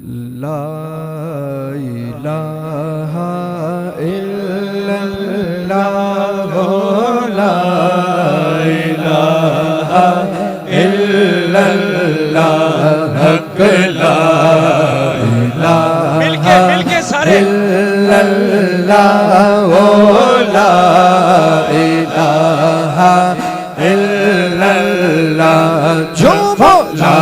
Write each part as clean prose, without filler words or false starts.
ला इलाहा इल्लल्लाह ला इलाहा इल्लल्लाह हक ला इलाहा मिलके सारे इल्लल्लाह ला इलाहा इल्लल्लाह जो ला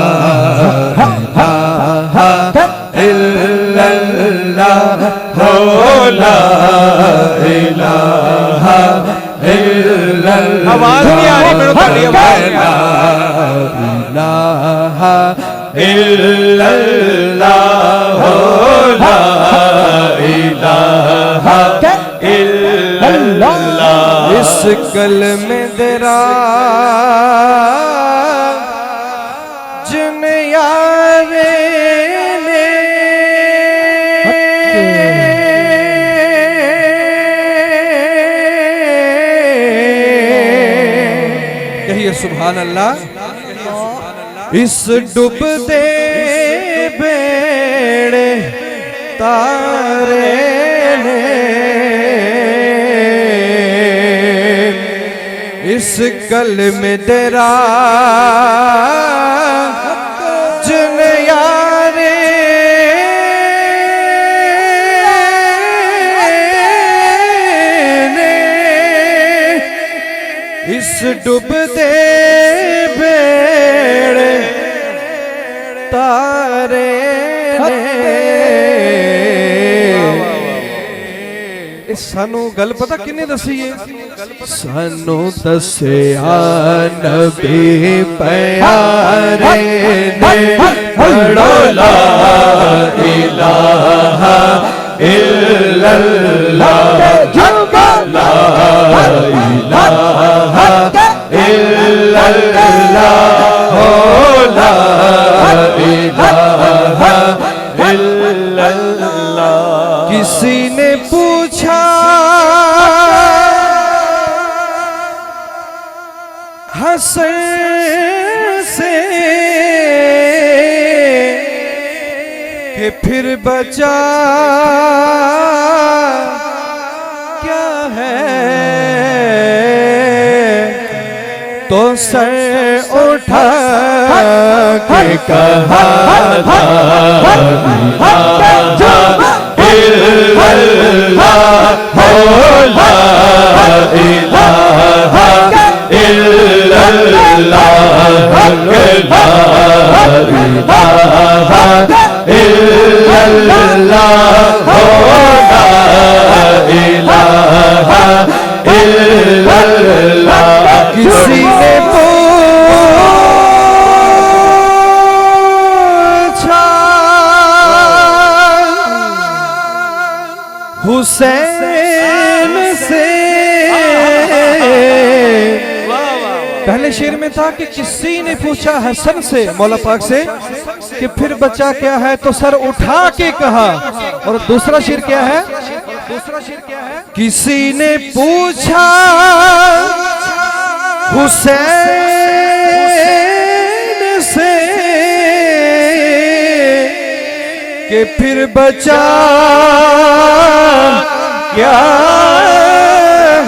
इल्लल्लाह ला इलाहा इल्लल्लाह। आवाज नहीं आ रही मेरे को, ला इलाहा इल्लल्लाह ला इलाहा इल्लल्लाह। इस कलमे तेरा जिन यारे सुभान अल्लाह। इस डूबते बेड़े तारे ने इस कलमे तेरा जिन यारे ने इस डूबते बेड़े तारे ने सानू गल पता किन्ने दसी है? सानू दसिया नबी प्यारे ने पढ़ो ला इलाहा इल्लल्लाह ला इलाहा इल्लल्लाह ला इलाहा इल्लल्लाह। किसी ने पूछा हसन से कि फिर बचा क्या है, तो सर उठा के कहा था इल्लल्लाह ला इलाहा इल्लल्लाह ला इलाहा इल्लल्लाह ला इलाहा इल्लल्लाह। किसी ने पूछा हुसैन से, पहले शेर में था कि किसी ने पूछा हसन से, मौला पाक से, कि फिर बचा क्या है, तो सर उठा के कहा। और दूसरा शेर क्या है? किसी ने पूछा हुसैन से कि फिर बचा क्या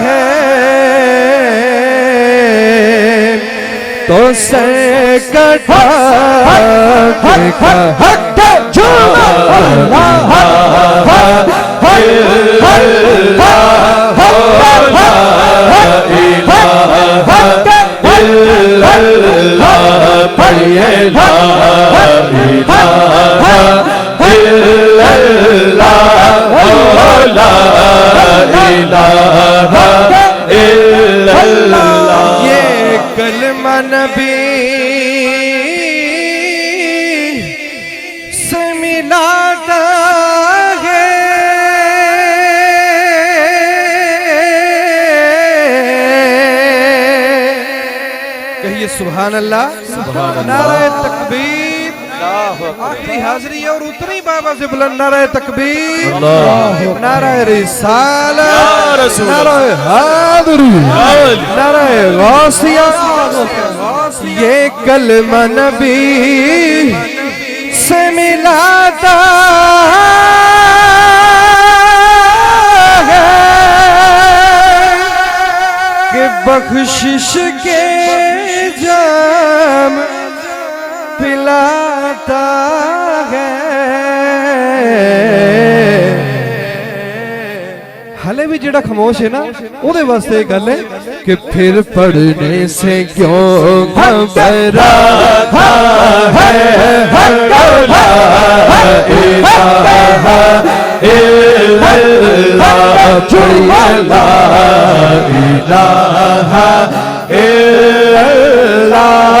है, तो सर कटा ये कलमा नबी से मिलाता है, कहिए सुभान अल्लाह। नारे तकबीर। आखिरी हाजिरी और उतनी बाबा से बुलंद नारे तकबीर, नारे रिसालत, नारे हादरी, नारे गौसिया। ये कलमा नबी से मिलाता बख्शिश के जाम पिलाता है। हले भी जेड़ा खामोश है ना ਉਹਦੇ वास्ते गल है कि फिर पढ़ने से क्यों घबराता है। ला